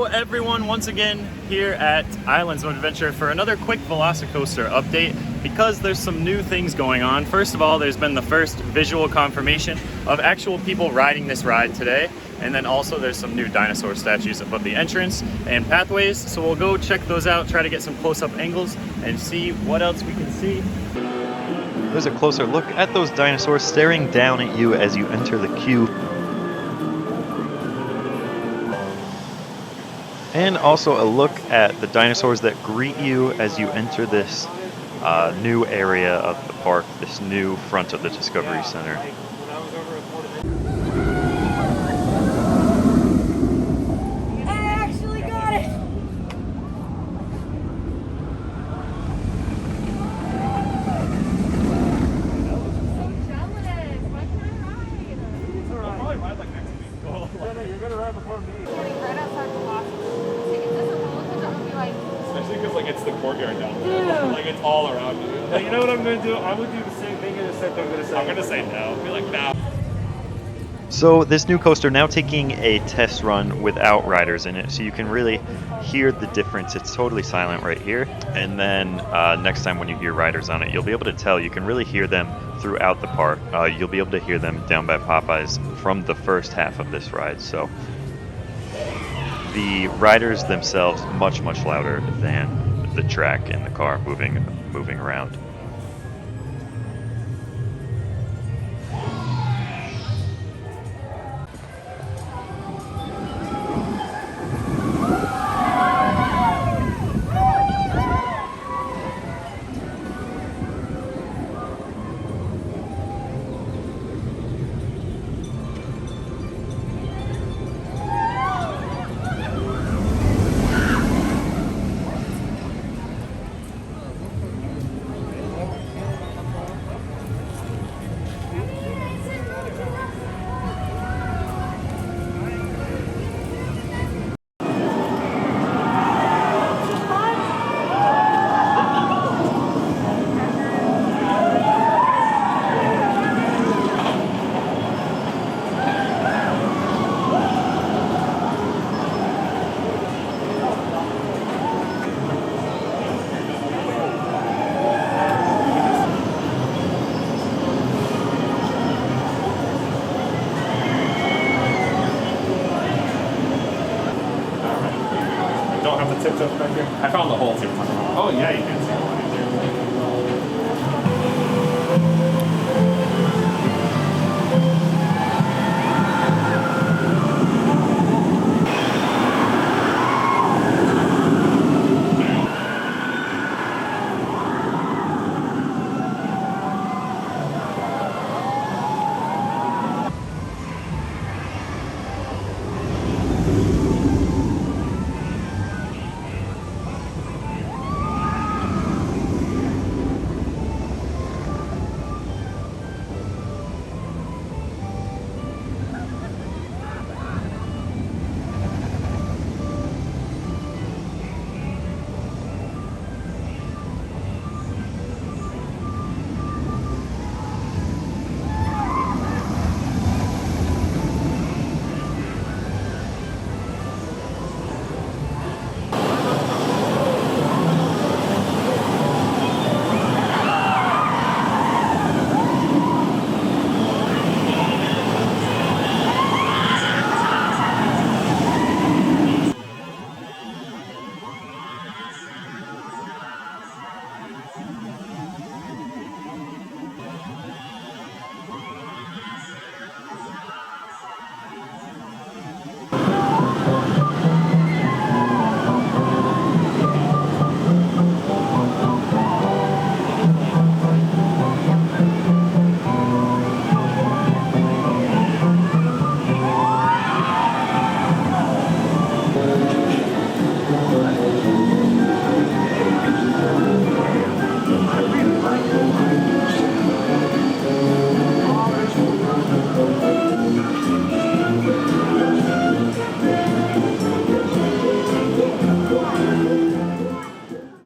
Hello everyone, once again here at Islands of Adventure for another quick Velocicoaster update because there's some new things going on. First of all, there's been the first visual confirmation of actual people riding this ride today, and then also there's some new dinosaur statues above the entrance and pathways, so we'll go check those out, try to get some close-up angles and see what else we can see. There's a closer look at those dinosaurs staring down at you as you enter the queue. And also a look at the dinosaurs that greet you as you enter this new area of the park, this new front of the Discovery Center. I actually got it! I'll probably ride like next week. You're gonna ride before me. Right outside the Velocicoaster. Is this a roller coaster? I'm gonna be like, Especially because like it's the courtyard down there. Like it's all around you. But you know what I'm gonna do? I'm gonna do the same thing in a second. I'm gonna say no. Be like, nah. So this new coaster now taking a test run without riders in it, so you can really hear the difference. It's totally silent right here, and then next time when you hear riders on it, you'll be able to tell. You can really hear them throughout the park. You'll be able to hear them down by Popeyes from the first half of this ride. So the riders themselves much louder than the track and the car moving around. Don't have the tips up back here. I found the holes here. Oh yeah, you can see.